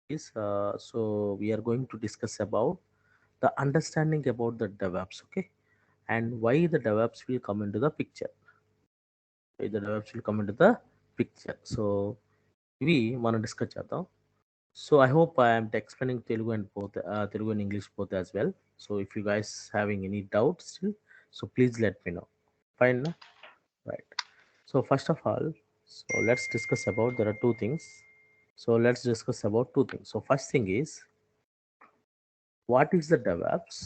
is so we are going to discuss about the understanding about the DevOps, okay, and why the DevOps will come into the picture. Why the DevOps will come into the picture. So ఇవి మనం discuss చేద్దాం. So I hope I am explaining Telugu and English both as well. So if you guys having any doubts still, so please let me know. Fine, no? Right. So first of all, so let's discuss about there are two things. So let's discuss about two things. So first thing is what is the DevOps,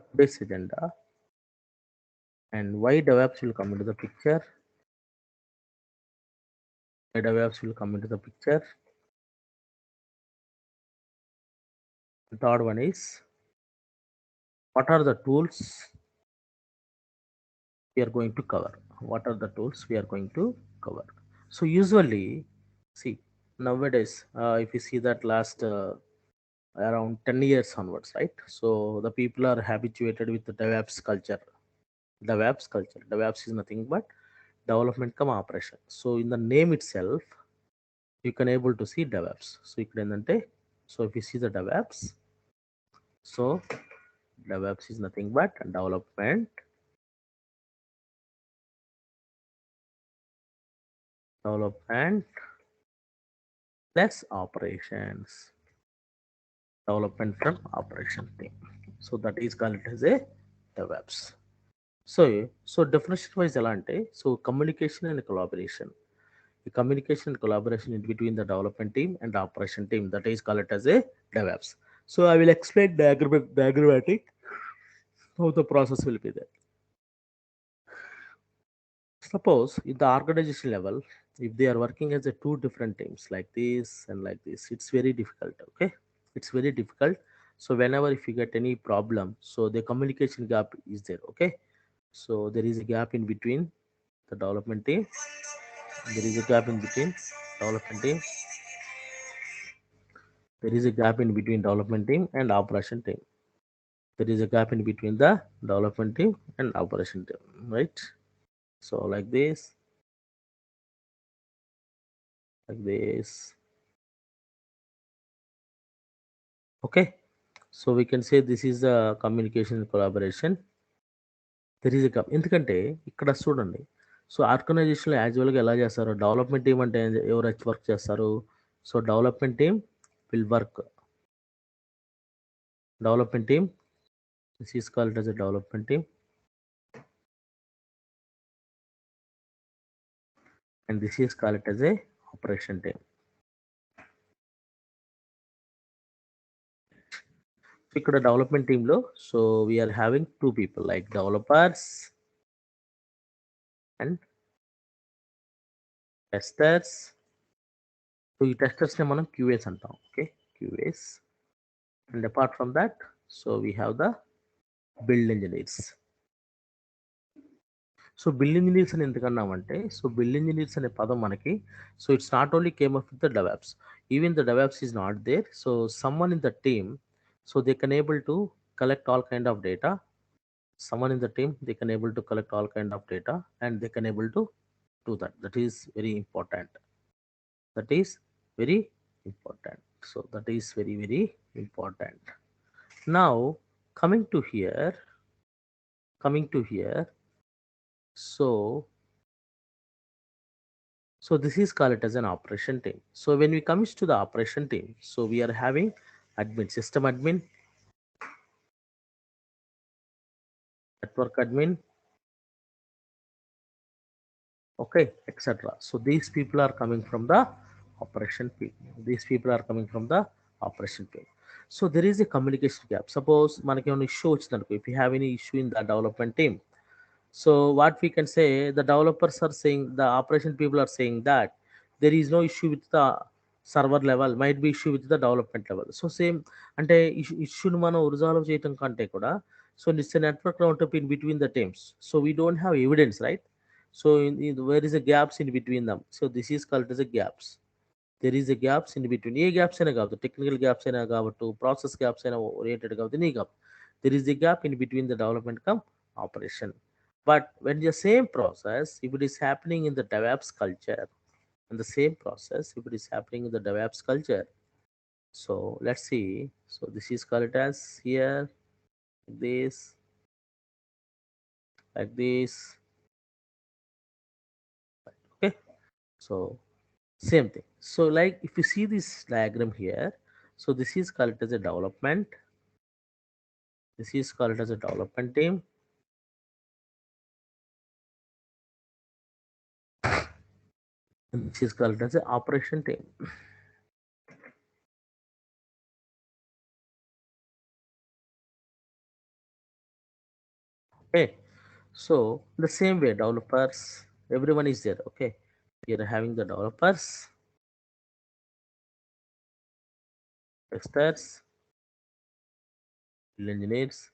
today's agenda, and why DevOps will come into the picture. Why DevOps will come into the picture. The third one is what are the tools we are going to cover. What are the tools we are going to cover? So usually, see, nowadays, if you see that last around 10 years onwards, right? So the people are habituated with the DevOps culture. DevOps culture. DevOps is nothing but development come operation. So in the name itself, you can able to see DevOps. So ఇక్కడ ఏంటంటే, so if you see the DevOps, so DevOps is nothing but development plus operations, development from operation team. So that is called as a DevOps. So definition wise ఎలా అంటే, so communication and collaboration. The communication and collaboration in between the development team and the operation team, that is called as a DevOps. So I will explain diagrammatic how the process will be there. Suppose in the organization level, if they are working as a two different teams like this and like this, it's very difficult. Okay, it's very difficult. So whenever if you get any problem, so the communication gap is there. Okay, so there is a gap in between the development team. There is a gap in between development team. There is a gap in between development team and operation team. There is a gap in between the development team and operation team, right? So like this. Okay. So we can say this is a communication collaboration. There is a gap. ఎందుకంటే ఇక్కడ చూడండి, so ఆర్గనైజేషన్లో యాజువల్గా ఎలా చేస్తారు, development team అంటే ఎవరు వచ్చి work చేస్తారు, so development team will work. Development team, this is called as a development team, and this is called as a operation team. ఇక్కడ డెవలప్మెంట్ టీంలో so we're having two people like developers and testers. So ఈ టెస్టర్స్ని మనం QAs అంటాం. Okay, QAs. And apart from that, so we have the build engineers. So build engineers అని ఎందుకన్నామంటే, so build engineers అనే పదం మనకి, so it's not only came up with the DevOps. Even the DevOps is not there, so someone in the team, so they can able to collect all kind of data. Someone in the team, they can able to collect all kind of data and they can able to do that. That is very important. That is very important. So that is very, very important. Now coming to here, coming to here, so so this is called as an operation team. So when we comes to the operation team, so we are having admin, system admin, network admin, okay, etc. So these people are coming from the operation team. These people are coming from the operation team. So there is a communication gap. Suppose మనకి ఏమైనా issue వచ్చిందనుకో, if you have any issue in the development team, so what we can say, the developers are saying, the operation people are saying that there is no issue with the server level, might be issue with the development level. So same అంటే ఇష్యూని మనం resolve చేయటం కంటే కూడా, so it's a network round up in between the teams. So we don't have evidence, right? So where is the gaps in between them? So this is called as a gaps. There is a gaps in between. A gaps అయినా కావచ్చు, technical gaps అయినా కావచ్చు, process gaps అయినా oriented కావచ్చు, నీ gap. There is a gap in between the development come operation. But when the same process, if it is happening in the DevOps culture, And the same process, if it is happening in the DevOps culture, so let's see. So this is called as here, this, like this. Okay. So same thing. So like if you see this diagram here, so this is called as a development. This is called as a development team. And this is called as a operation team. Okay. So the same way, developers, everyone is there. Okay. We are having the developers, testers, build engineers,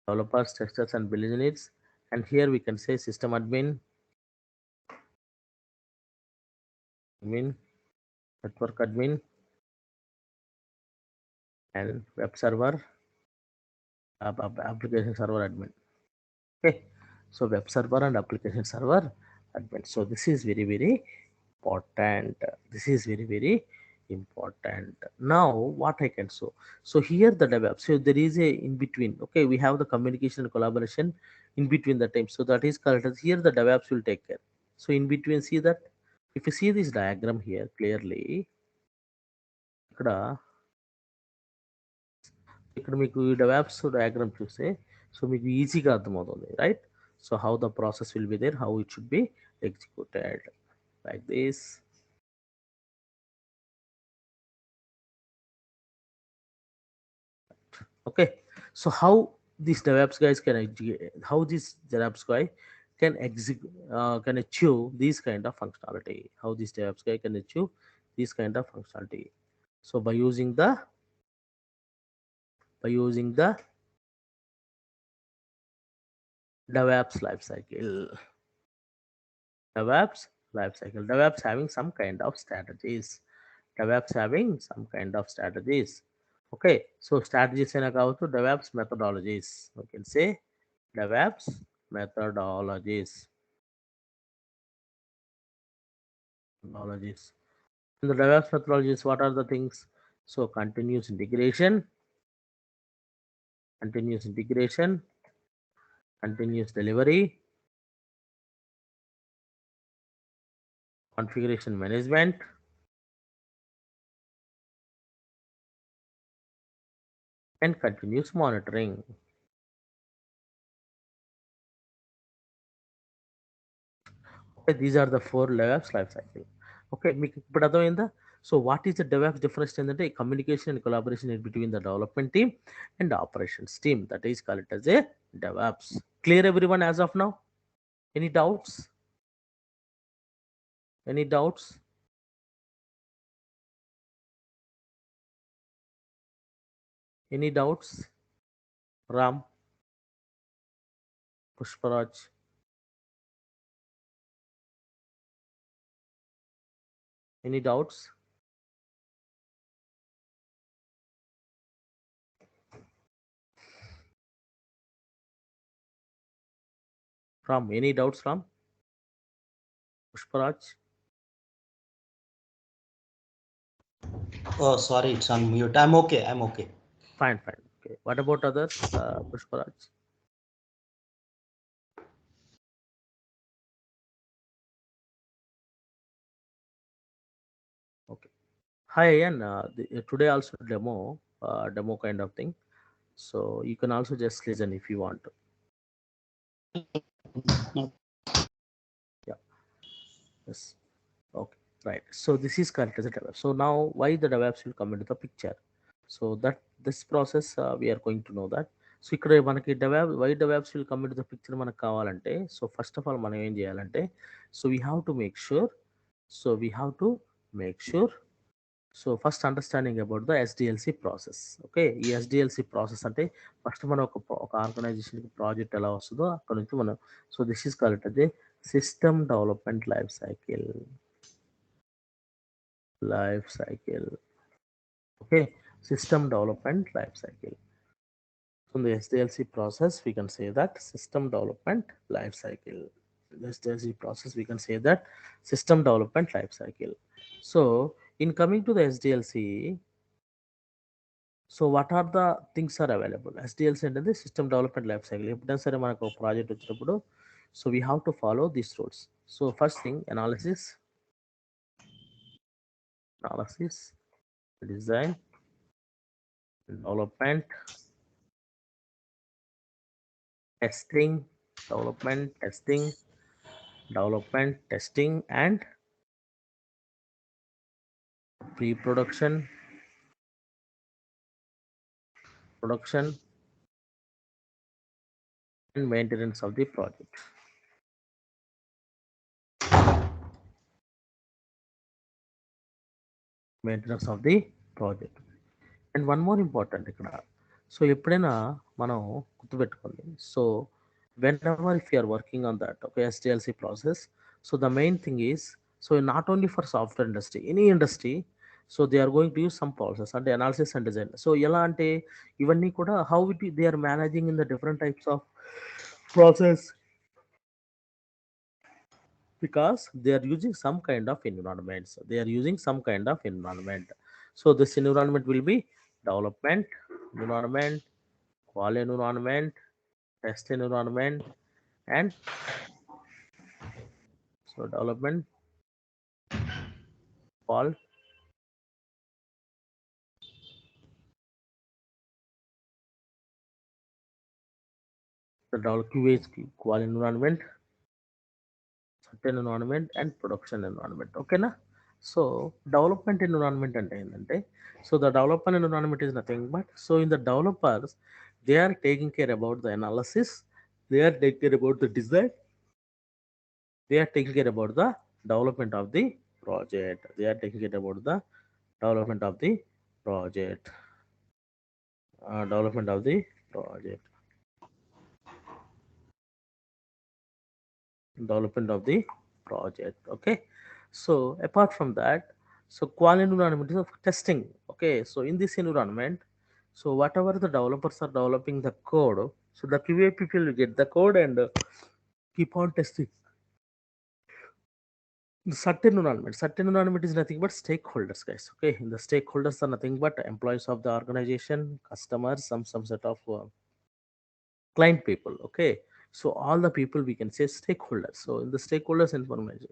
developers, testers, and build engineers. And here we can say system admin, network admin, and web server, application server admin. Okay, so web server and application server admin. So this is very important. This is very important. Now what I can show. So here the DevOps. So there is a in between. Okay, we have the communication and collaboration in between the time. So that is called as here the DevOps will take care. So in between, see that if you see this diagram here clearly, ఇక్కడ ఇక్కడ మీకు ఈ DevOps diagram చూస్తే so మీకు ఈజీగా అర్థమవుతుంది right so how the process will be there how it should be executed like this okay so how these DevOps guys can how this DevOps guy can execute can achieve this kind of functionality how this DevOps guy can achieve this kind of functionality so by using the DevOps lifecycle DevOps having some kind of strategies. DevOps having some kind of strategies. Okay, so strategies in about to DevOps methodologies. We can say DevOps methodologies. Methodologies. In the DevOps methodologies, what are the things? So continuous integration, continuous delivery, configuration management, and continuous monitoring. Okay, these are the four DevOps lifecycle. Okay, మీకు ఇప్పుడు అర్థమైందా so what is the DevOps difference ఏంటంటే communication and collaboration between the development team and operations team that is called as a DevOps. Clear everyone as of now? Any doubts? Any doubts? Any doubts? Ram, Pushparaj, any doubts? Ram, any doubts? Ram, Pushparaj? Oh, sorry, it's on mute. I'm okay. I'm okay. Fine. Okay, what about others? Pushparaj? Okay. Hi, Ian. Today also demo kind of thing. So you can also just listen if you want to. Yeah. Yes. Okay. Right. So this is correct as a DevOps. So now why the DevOps will come into the picture? So that this process we are going to know that. So ఇక్కడ మనకి why DevOps will come into the picture మనకు కావాలంటే so first of all మనం ఏం చేయాలంటే so we have to make sure so first understanding about the SDLC process okay ఈ SDLC process అంటే first మనం ఒక ఆర్గనైజేషన్కి ప్రాజెక్ట్ ఎలా వస్తుందో అక్కడ నుంచి మనం సో దిస్ ఈస్ కాల్డ్ అదే system development life cycle okay system development life cycle from the SDLC process we can say that system development life cycle SDLC process, we can say that system development life cycle. So in coming to the SDLC, so what are the things are available? SDLC and the system development life cycle. ఎప్పుడైనా సరే మనకు ఒక project వచ్చినప్పుడు, so we have to follow these rules. So first thing, analysis, design, development, testing, development, testing, development, testing, and pre-production, production, and maintenance of the project. Maintenance of the project. And one more important ఇక్కడ. So ఎప్పుడైనా మనం గుర్తుపెట్టుకోండి. So whenever if you're working on that ఒక SDLC process, so the main thing is, so not only for software industry, any industry, so they are going to use some process అంటే analysis and design. So ఎలా అంటే ఇవన్నీ కూడా how it they are managing in the different types of process, because they are using some kind of environments, they are using some kind of environment. So this environment will be development environment, qual environment, test environment, and so development, qual, the develop QHP, qual environment, certain environment, and production environment. Okay na? So development environment అంటే ఏంటంటే, so the development environment is nothing but, so in the developers, they are taking care about the analysis, they are taking care about the design, they are taking care about the development of the project, they are taking care about the development of the project, development of the project, development of the project. Okay, so apart from that, so qual environment is of testing. Okay, so in this environment, so whatever the developers are developing the code, so the QA people will get the code and keep on testing. The certain environment is nothing but stakeholders, guys. Okay, the stakeholders are nothing but employees of the organization, customers, some set of client people. Okay, so all the people we can say stakeholders. So in the stakeholders information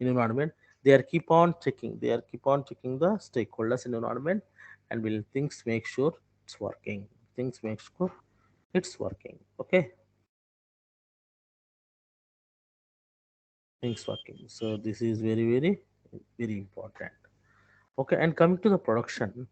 environment, they are keep on checking, the stakeholders environment, and will things make sure it's working, things make sure it's working. Okay, things working. So this is very very important. Okay, and coming to the production.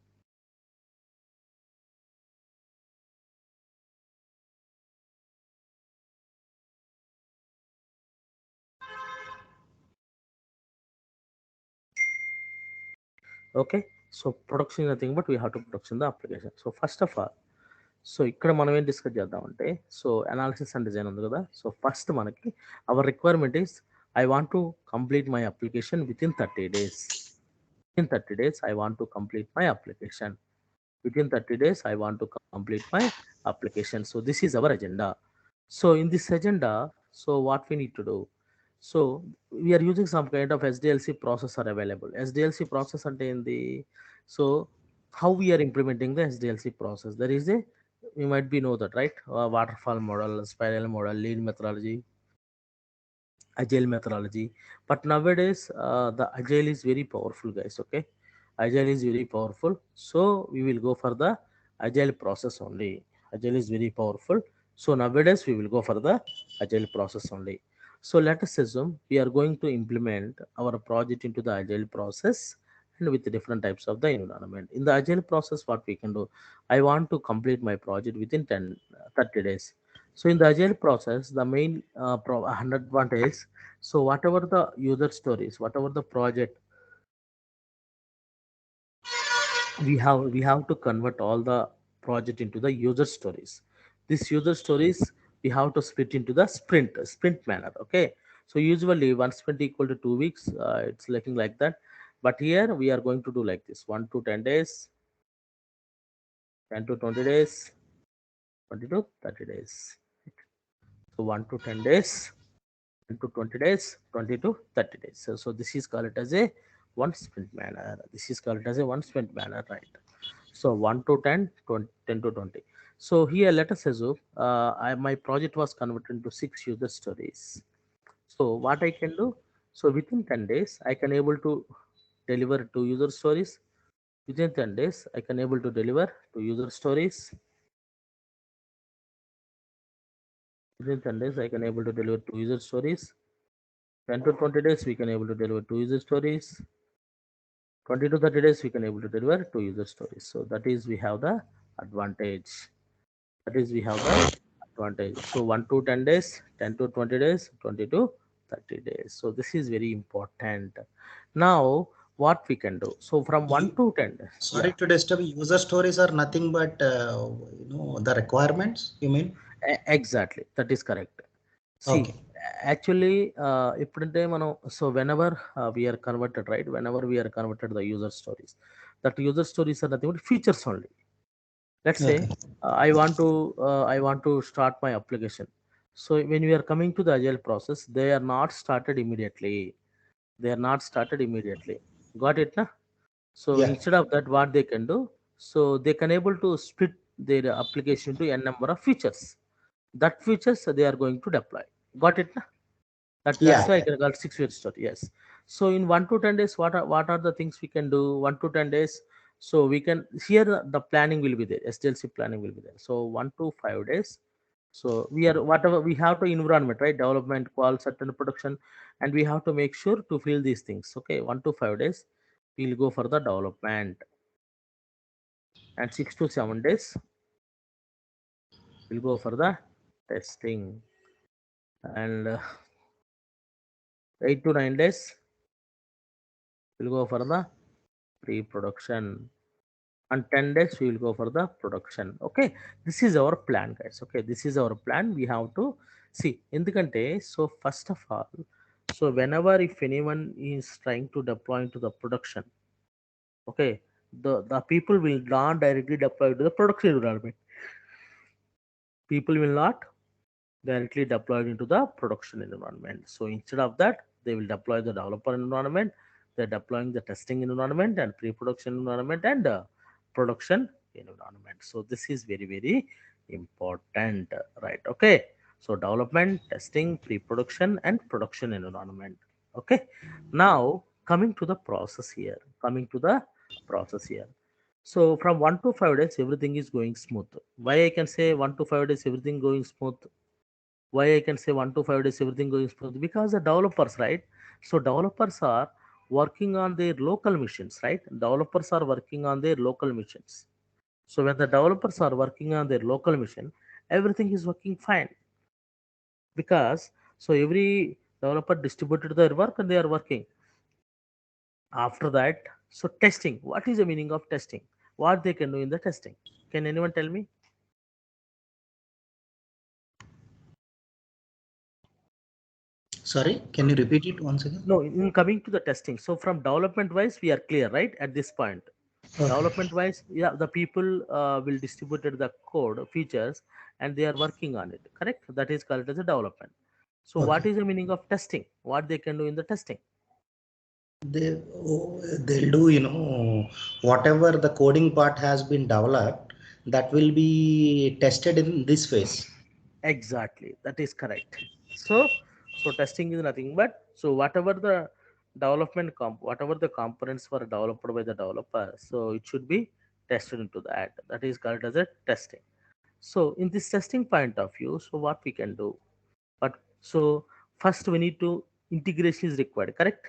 Okay, so production is nothing but we have to production the application. So first of all, so ఇక్కడ మనం ఏం discuss చేద్దామంటే, so analysis and design ఉంది కదా. So first మనకి hour requirement is, I want to complete my application with in 30 days. In 30 days I want to complete my application. Within 30 days I want to complete my application. So this is our agenda. So in this agenda, so what we need to do, so we are using some kind of SDLC process are available. SDLC process అంటే ఏంది? So how we are implementing the SDLC process, there is a, you might be know that, right? Waterfall model, spiral model, lean methodology, agile methodology. But nowadays the agile is very powerful, guys. Okay, agile is very powerful, so we will go for the agile process only. Agile is very powerful, so nowadays we will go for the agile process only. So let us assume we are going to implement our project into the agile process, and with different types of the environment. In the agile process, what we can do, I want to complete my project within 30 days. So in the agile process, the main 100 advantage, so whatever the user stories, whatever the project we have to convert all the project into the user stories. These user stories we have to split into the sprint manner. Okay, so usually one sprint equal to 2 weeks, it's looking like that, but here we are going to do like this: 1 to 10 days, 10 to 20 days, 20 to 30 days. So 1 to 10 days, to 20 days, 20 to 30 days. So this is called as a one sprint manner. This is called as a one sprint manner, right? So 1 to 10, 20, 10 to 20. So here let us assume my project was converted into 6 user stories. So what I can do? So within 10 days, I can able to deliver 2 user stories. Within 10 days, I can able to deliver 2 user stories. Within 10 days, I can able to deliver 2 user stories. 10 to 20 days, we can able to deliver 2 user stories. 20 to 30 days, we can able to deliver 2 user stories. So that is we have the advantage. That is we have the advantage. So 1 to 10 days, 10 to 20 days, 20 to 30 days. So this is very important. Now what we can do? So from 1 You, to 10 days, yeah, sorry to disturb. User stories are nothing but the requirements. You mean? exactly. That is correct. See, Okay. actually, ఇప్పుడంటే మనం so whenever we are converted, right? Whenever we are converted the user stories, that user stories are nothing but features only. Let's say Okay. I want to start my application. So when we are coming to the agile process, they are not started immediately. They are not started immediately. Got it, na? So Yeah. instead of that, what they can do? So they can able to split their application into n number of features. That features they are going to deploy. Got it, na? That's Yeah. why I can call 6 weeks start. Yes. So in 1 to 10 days, what are the things we can do? 1 to 10 days. So we can here the planning will be there. SDLC planning will be there. So 1 to 5 days. So we are whatever we have to environment, right? Development, qual, certain production, and we have to make sure to fill these things. Okay, 1 to 5 days, we'll go for the development, and 6 to 7 days, we'll go for the testing, and 8 to 9 days, we'll go for the pre-production, and 10 days we will go for the production. Okay, this is our plan, guys. Okay, this is our plan. We have to see ఎందుకంటే so first of all, so whenever if anyone is trying to deploy into the production, okay, the people will not directly deploy to the production environment. People will not directly deployed into the production environment. So instead of that, they will deploy the developer environment. They're deploying the testing environment and pre-production environment and production environment. So this is very, very important, right? Okay. So development, testing, pre-production, and production environment. Okay. Now coming to the process here. Coming to the process here. So from 1 to 5 days, everything is going smooth. Why I can say 1 to 5 days, everything going smooth? Why I can say 1 to 5 days everything going smooth? Because the developers, right? So developers are working on their local missions, right? Developers are working on their local missions. So when the developers are working on their local mission, everything is working fine because so every developer distributed their work and they are working. After that, so testing. What is the meaning of testing? What they can do in the testing? Can anyone tell me? Sorry. Can you repeat it once again? No, in coming to the testing. So from development wise, we are clear, right? At this point. Okay. Development wise, yeah, the people will distributed the code features and they are working on it. Correct? That is called as a development. So what Okay. is the meaning of testing? What they can do in the testing? They'll do, whatever the coding part has been developed, that will be tested in this phase. Exactly, that is correct. So testing is nothing but so whatever the whatever the components were developed by the developer, so it should be tested into that. That is called as a testing. So in this testing point of view, so what we can do? But so first we need to integration is required, correct?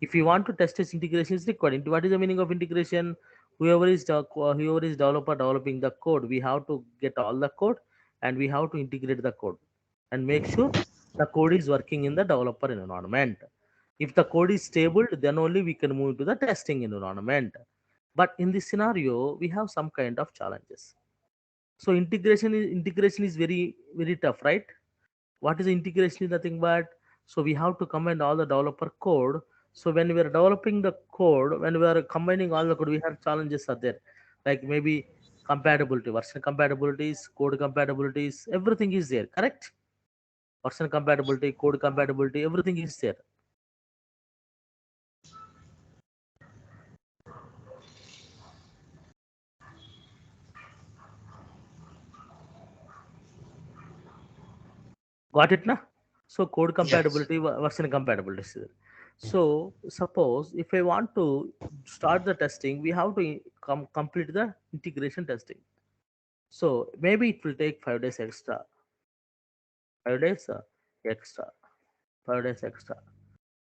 If you want to test this, integration is required. What is the meaning of integration? Whoever is developer developing the code, we have to get all the code and we have to integrate the code and make sure the code is working in the developer environment. If the code is stable, then only we can move to the testing environment. But in this scenario, we have some kind of challenges. So integration is very very tough, right? What is integration is nothing but so we have to combine all the developer code. So when we are developing the code, when we are combining all the code, we have challenges are there, like maybe compatibility, version compatibilities, code compatibilities, everything is there, correct? version compatibility, code compatibility, everything is there. Got it, na? So code Yes. compatibility, version compatibility is there. So suppose if I want to start the testing, we have to complete the integration testing. So maybe it will take 5 days extra, 5 days extra, 5 days extra.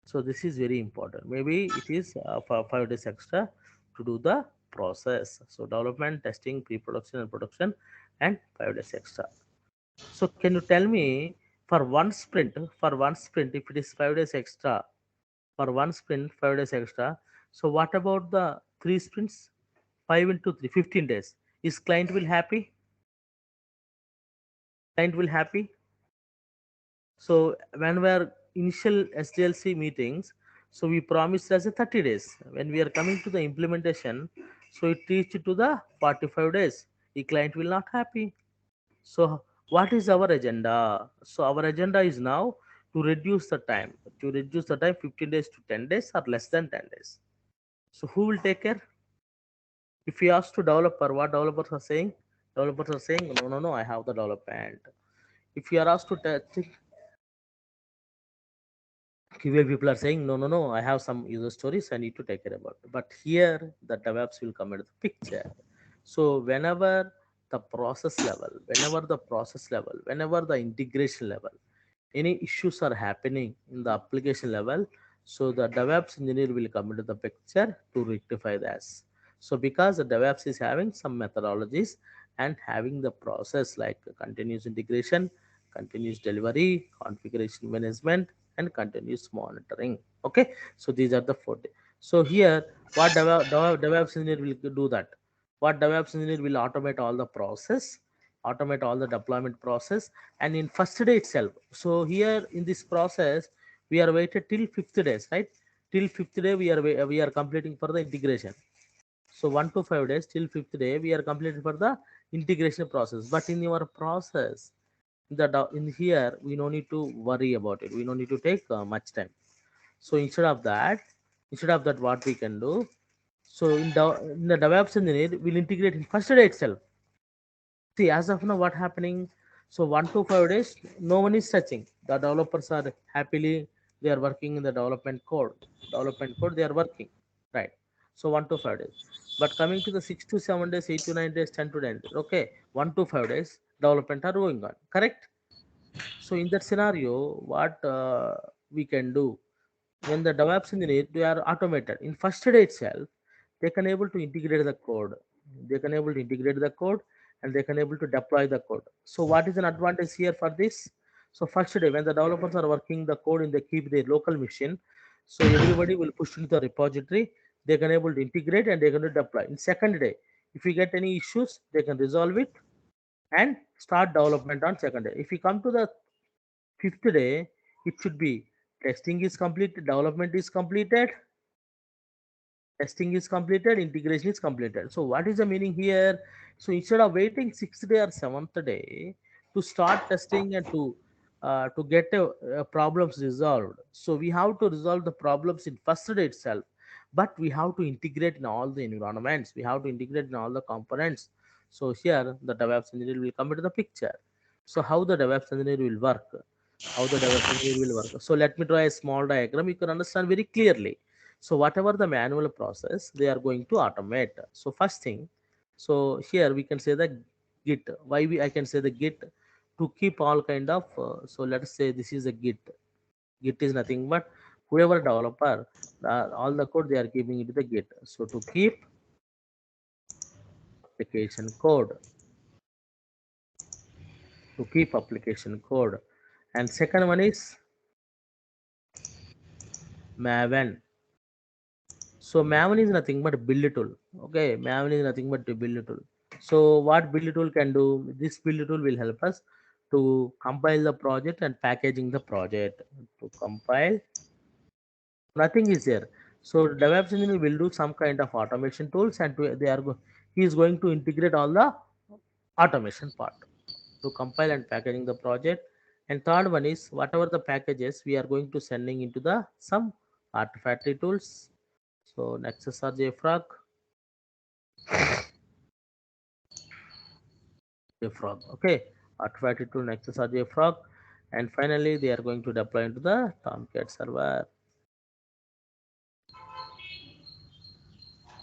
So this is very important. Maybe it is for 5 days extra to do the process. So development, testing, pre-production and production, and 5 days extra. So can you tell me for one sprint, if it is 5 days extra, for one sprint, 5 days extra. So what about the three sprints? 5 into 3, 15 days. Is client will happy? Client will happy? So when we are initial SDLC meetings, so we promised as a 30 days. When we are coming to the implementation, so it reached to the 45 days. The client will not happy. So what is our agenda? So our agenda is now to reduce the time. To reduce the time 15 days to 10 days or less than 10 days. So who will take care? If we ask to developer, what developers are saying? Developers are saying, no, no, no, I have the development. If you are asked to QA, people are saying, no, no, no, I have some user stories I need to take care about. But here, the DevOps will come into the picture. So whenever the integration level, any issues are happening in the application level, so the DevOps engineer will come into the picture to rectify this. So because the DevOps is having some methodologies and having the process like continuous integration, continuous delivery, configuration management, and continuous monitoring. Okay, so these are the four. So here, what DevOps engineer will do that? What DevOps engineer will automate all the process, automate all the deployment process, and in first day itself. So here in this process, we are waited till fifth days, right? Till fifth day we are completing for the integration. So 1 to 5 days till fifth day we are completing for the integration process. But in your process, in here we no need to worry about it. We no need to take much time. So instead of that, what we can do? So in the DevOps engineer will integrate in first day itself. See, as of now, what happening? So 1 to 5 days, no one is touching. The developers are happily they are working in the development code. Development code they are working, right? So 1 to 5 days. But coming to the 6 to 7 days, 8 to 9 days, 10 to 9 days. Okay, 1 to 5 days development are going on. Correct. So in that scenario, what we can do? When the DevOps engineer they are automated in first day itself, they can able to integrate the code. They can able to integrate the code and they can able to deploy the code. So what is an advantage here for this? So first day when the developers are working the code in they keep their local machine, so everybody will push into the repository. They can able to integrate and they can deploy. In second day, if you get any issues, they can resolve it and start development on second day. If you come to the fifth day, it should be testing is completed, development is completed, testing is completed, integration is completed. So what is the meaning here? So instead of waiting sixth day or seventh day to start testing and to get problems resolved, so we have to resolve the problems in first day itself. But we have to integrate in all the environments. We have to integrate in all the components. So here the DevOps engineer will come into the picture. So how the DevOps engineer will work? How the DevOps engineer will work? So let me draw a small diagram. You can understand very clearly. So whatever the manual process, they are going to automate. So first thing, so here we can say the Git. Why I can say the Git to keep all kind of. So let's say this is a Git. Git is nothing but whoever developer, all the code they are keeping it the Git. So to keep application code, to keep application code, and second one is Maven. So Maven is nothing but build tool. Okay, Maven is nothing but a build tool. So what build tool can do? This build tool will help us to compile the project and packaging the project. To compile, nothing is there. So DevOps engineer will do some kind of automation tools, and he is going to integrate all the automation part to compile and packaging the project And third one is whatever the packages we are going to sending into the some artifactory tools. So Nexus or JFrog, okay, artifactory tool Nexus or JFrog, and finally they are going to deploy into the Tomcat server.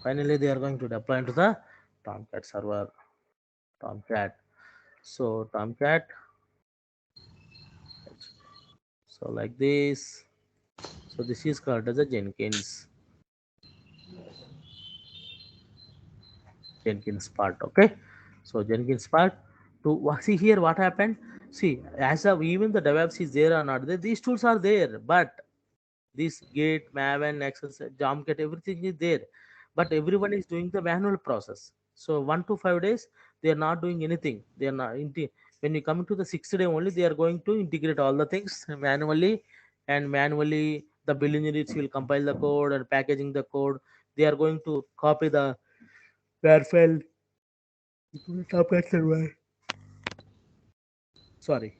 Finally, they are going to deploy into the Tomcat server. Tomcat. So Tomcat. So like this. So this is called as a Jenkins part. Okay. So Jenkins part. To see here what happened. See, as of even the DevOps is there or not there, these tools are there, but this Git, Maven, Nexus, Tomcat, everything is there, but everyone is doing the manual process. So 1 to 5 days, they are not doing anything. They are not. When you come to the 6th day only, they are going to integrate all the things manually, and manually the build engineers will compile the code and packaging the code. They are going to copy the WAR file. Tomcat server. Sorry,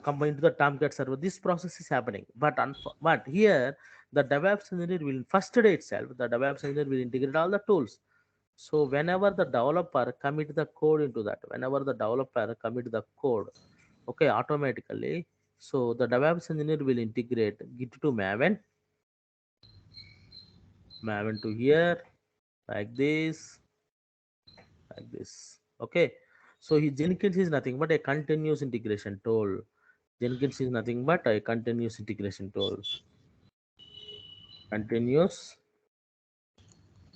combined to the Tomcat server. This process is happening, but but here the DevOps engineer will first day itself. The DevOps engineer will integrate all the tools. So whenever the developer commit the code into that, whenever the developer commit the code, okay, automatically. So the DevOps engineer will integrate Git to Maven, Maven to here, like this, like this. Okay. So Jenkins is nothing but a continuous integration tool. Jenkins is nothing but a continuous integration tool. Continuous.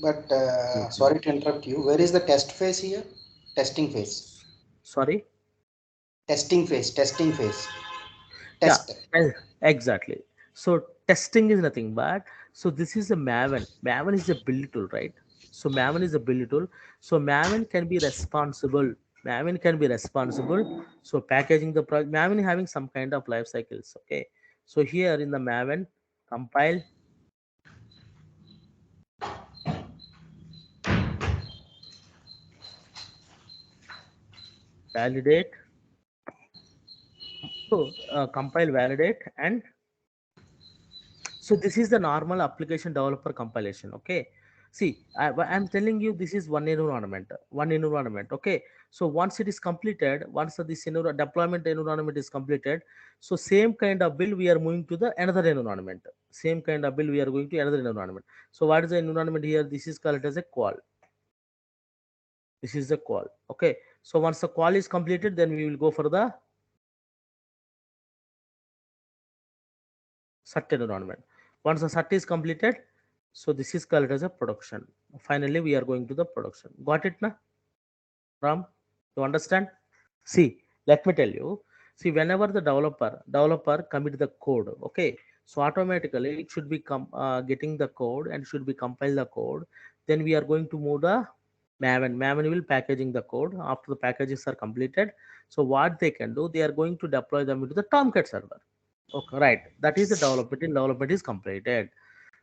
But Mhm. sorry to interrupt you. Where is the test phase here? Testing phase. Sorry. Testing phase. Testing phase. Yeah, Test. e- exactly. So testing is nothing but, so this is a Maven. Maven is a build tool, right? So Maven is a build tool. So Maven can be responsible. Maven can be responsible. So packaging the project. Maven having some kind of life cycles. Okay. So here in the Maven, compile, validate. So compile, validate, and so this is the normal application developer compilation. Okay. See, I'm telling you this is one environment. One environment. Okay. So once it is completed, once this deployment environment is completed, so same kind of build we are moving to the another environment. Same kind of build we are going to another environment. So what is the environment here? This is called as a qual. This is the qual. Okay. So once the qual is completed, then we will go for the CERT environment. Once the CERT is completed, so this is called as a production. Finally, we are going to the production. Got it, na? Ram, you understand? See, let me tell you. See, whenever the developer commit the code, okay, so automatically it should be getting the code and should be compile the code. Then we are going to move the Maven. Maven will packaging the code after the packages are completed. So what they can do, they are going to deploy them into the Tomcat server. Okay, right. That is the development. In development is completed.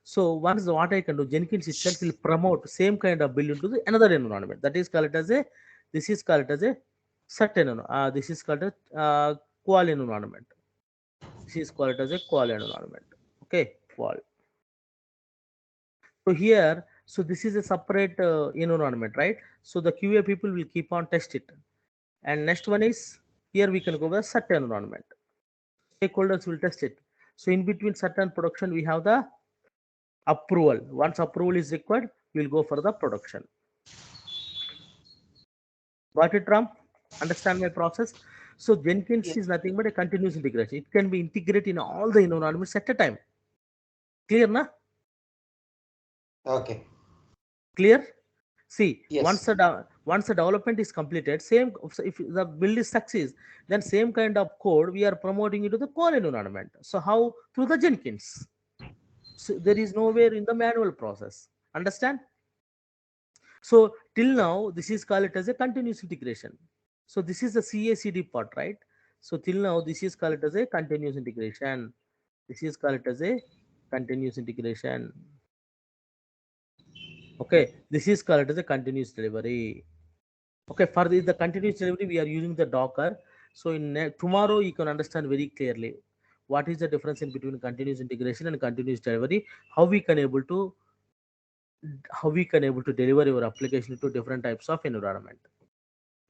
So once what I can do, Jenkins itself will promote same kind of build into the another environment. That is called as a, this is called as a certain, this is called a qual environment. This is called as a qual environment. Okay, qual. So here, so this is a separate environment, right? So the QA people will keep on test it. And next one is here we can go with certain environment. Stakeholders will test it. So in between certain production, we have the approval. Once approval is required, we'll go for the production. Got it, Ram? Understand my process? So Jenkins Yes. is nothing but a continuous integration. It can be integrated in all the environments at a time. Clear, na? Okay. Clear? See, Yes. once the development is completed, same, so if the build is success, then same kind of code we are promoting into the core environment. So how? Through the Jenkins. So there is nowhere in the manual process. Understand? So till now, this is called it as a continuous integration. So this is the CACD part, right? So till now, this is called it as a continuous integration. This is called it as a continuous integration. Okay, this is called it as a continuous delivery. Okay, for the continuous delivery, we are using the Docker. So tomorrow you can understand very clearly what is the difference in between continuous integration and continuous delivery, how we can able to deliver your application to different types of environment.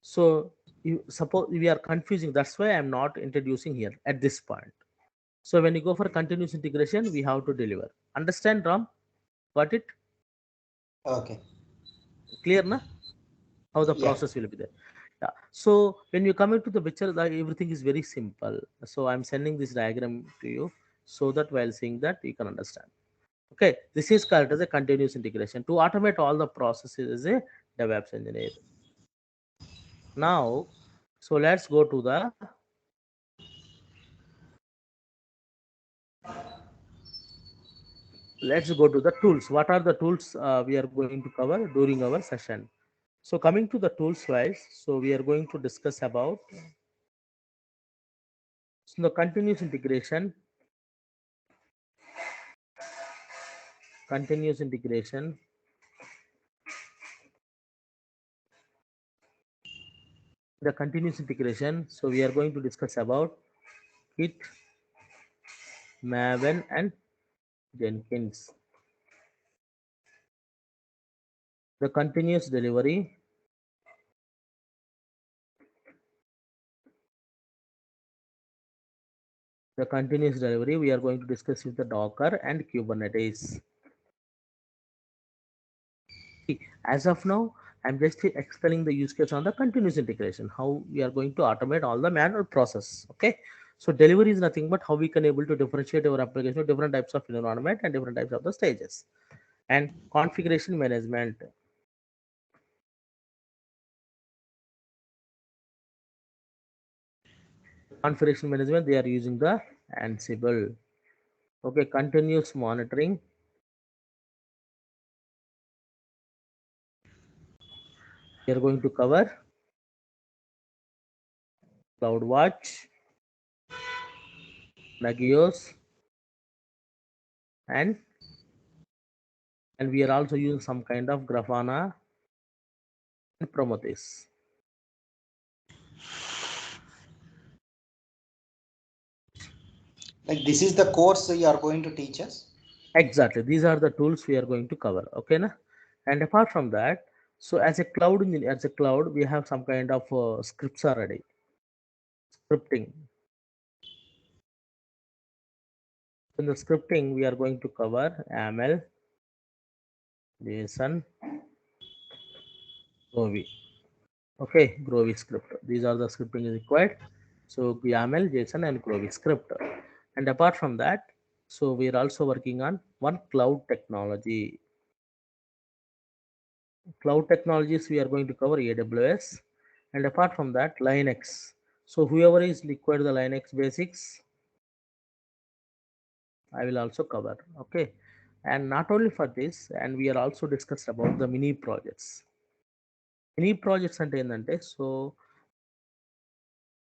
So you suppose we are confusing, that's why I'm not introducing here at this point. So when you go for continuous integration, we have to deliver. Understand, Ram? Got it? Okay. Clear, na? How the Yeah. process will be there. Yeah. So when you come into the picture, everything is very simple. So I'm sending this diagram to you so that while seeing that you can understand. Okay, this is called as a continuous integration. To automate all the processes as a DevOps engineer. Now, so let's go to the tools. What are the tools we are going to cover during our session? So coming to the tools wise, so we are going to discuss about the continuous integration. Continuous integration. The continuous integration. So we are going to discuss about Git, Maven, and Jenkins. The continuous delivery. The continuous delivery we are going to discuss with the Docker and Kubernetes. As of now, I'm just explaining the use case on the continuous integration, how we are going to automate all the manual process. Okay. So delivery is nothing but how we can able to differentiate our application with different types of environment and different types of the stages. And configuration management. Configuration management, they are using the Ansible. Okay, continuous monitoring. We are going to cover CloudWatch, Nagios, and we are also using some kind of Grafana and Prometheus. Like this is the course you are going to teach us? Exactly. These are the tools we are going to cover. Okay, na? And apart from that, so as a cloud engineer, as a cloud, we have some kind of scripts already. Scripting. In the scripting, we are going to cover YAML, JSON, Groovy. Okay, Groovy script. These are the scripting is required. So YAML, JSON, and Groovy script. And apart from that, so we are also working on one cloud technology. Cloud technologies we are going to cover AWS, and apart from that Linux. So whoever is required the Linux basics, I will also cover. Okay, and not only for this, and we are also discussed about the mini projects. Mini projects అంటే ఏంటంటే, so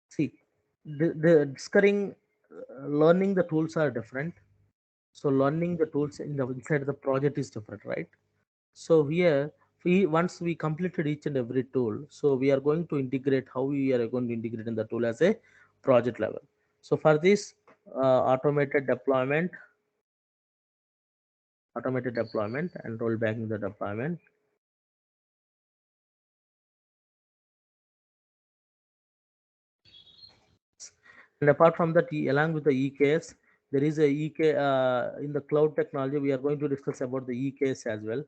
see, the discovering learning the tools are different. So learning the tools in the inside the project is different, right? So here, once we completed each and every tool, so we are going to integrate how we are going to integrate in the tool as a project level. So for this, automated deployment and rollbacking the deployment. And apart from that, along with the EKS, there is a EK in the cloud technology. We are going to discuss about the EKS as well.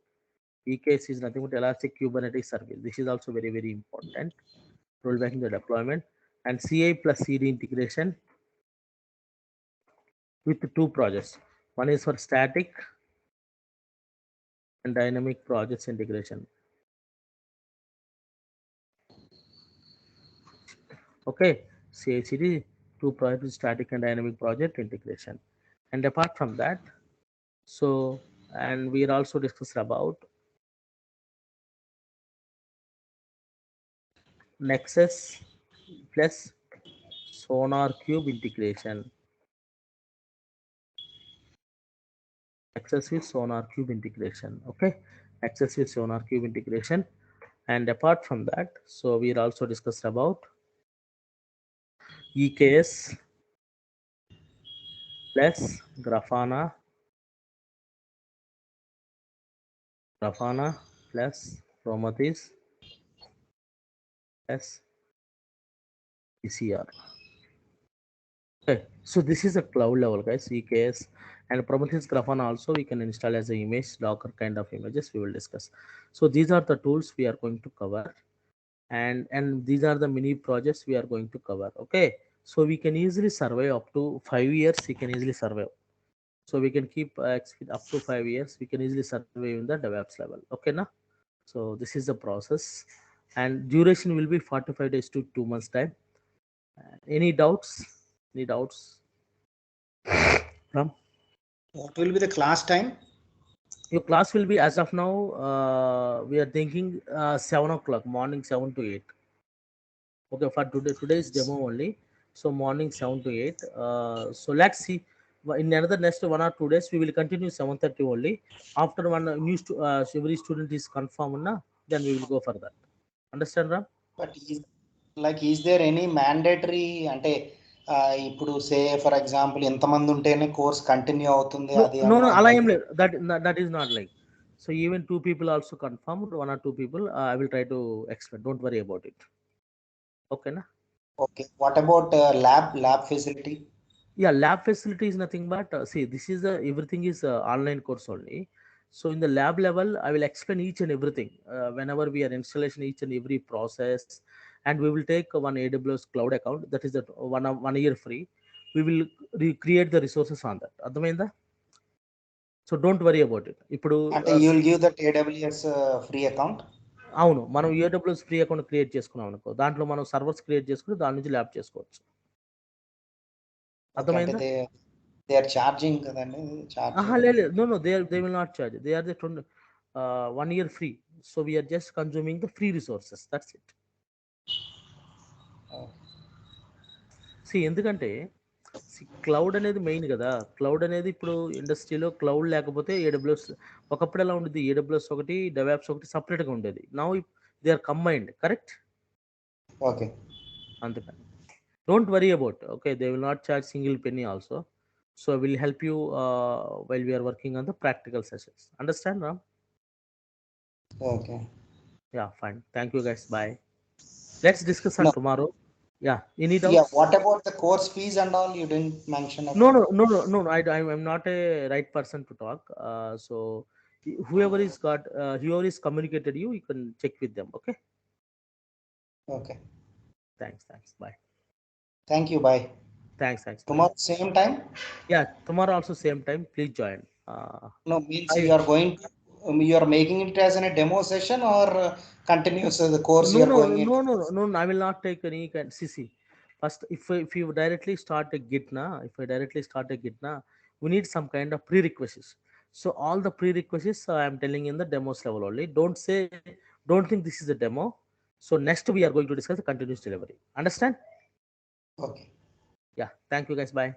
EKS is nothing but Elastic Kubernetes Service. This is also very, very important. Rollbacking the deployment and CI plus CD integration with two projects. One is for static and dynamic projects integration. Okay, CI/CD, two projects, static and dynamic project integration. And apart from that, so and we are also discussed about Nexus plus Sonar Cube integration. Nexus with Sonar Cube integration. Okay, Nexus with Sonar Cube integration. And apart from that, so we are also discussed about EKS plus Grafana plus Prometheus plus PCR. Okay, so this is a cloud level, guys. EKS and Prometheus Grafana also we can install as an image Docker kind of images. We will discuss. So these are the tools we are going to cover, and these are the mini projects we are going to cover. Okay, so we can easily survive up to 5 years. We can easily survive. So we can keep up to 5 years. We can easily survive in the DevOps level. Okay, na? So this is the process, and duration will be 45 days to 2 months time. Any doubts? Any doubts? From What will be the class time? your class will be, as of now, we are thinking 7 o'clock morning, 7 to 8. Okay, for today's demo only. So morning 7 to 8. So let's see. In another next 1 or 2 days, we will continue 7:30 only. After one every student is confirmed, na, then we will go further. Understand, Ram? But is there any mandatory అంటే ఇప్పుడు say for example ఎంతమంది ఉంటేనే course continue అవుతుంది No, అది no, no. ఏమన్నా Align ఉందండి? that is not like. So even 2 people also confirmed, 1 or 2 people. I will try to explain. Don't worry about it. Okay, na? Okay, what about lab facility? Yeah, lab facility is nothing but see, this is everything is online course only. So in the lab level I will explain each and everything whenever we are installation each and every process, and we will take one AWS cloud account, that is that 1 year free. We will recreate the resources on that. Adhamainda? So don't worry about it. Ipudu అంటే you will give that AWS free account? అవును, మనం AWS free account create చేసుకున్నాం అనుకో, దాంట్లో మనం servers create చేసుకుని దాని నుంచి ల్యాబ్ చేసుకోవచ్చు. ఓకే, అంటే అర్థమైందా? దే ఆర్ చార్జింగ్ కదండి, charge? No, they will not charge. They are the 1 year free. So we are just consuming the free resources. That's it. See, ఎందుకంటే క్లౌడ్ అనేది మెయిన్ కదా. క్లౌడ్ అనేది ఇప్పుడు ఇండస్ట్రీలో క్లౌడ్ లేకపోతే ఏడబ్ల్యూఎస్ ఒకప్పుడు ఎలా ఉండేది, ఏడబ్ల్యూఎస్ ఒకటి డెవాప్స్ ఒకటి సపరేట్గా ఉండేది. Now they are combined, correct? Okay, అందుకని don't worry about. Okay, they will not charge single penny also. So will help you while we're working on the practical sessions. Understand, Ram? Okay. Yeah, fine. Thank you, guys. Bye. Let's discuss on No. tomorrow. Yeah. Any Yeah, doubts? what about the course fees and all? You didn't mention No, about. no, no, no, no. I'm not a right person to talk. So whoever is communicated you can check with them. Okay. Okay. Thanks. Bye. Thank you. Bye. Thanks. Bye. Tomorrow same time? Yeah, tomorrow also same time. Please join. No, means you are going to, you are making it as a demo session or continuous the course No, you are no, going into? no. I will not take any kind. See. First, if you directly start a Git na, we need some kind of prerequisites. So all the prerequisites I am telling in the demos level only. Don't think this is a demo. So next we are going to discuss the continuous delivery. Understand? Okay. Yeah. Thank you, guys. Bye.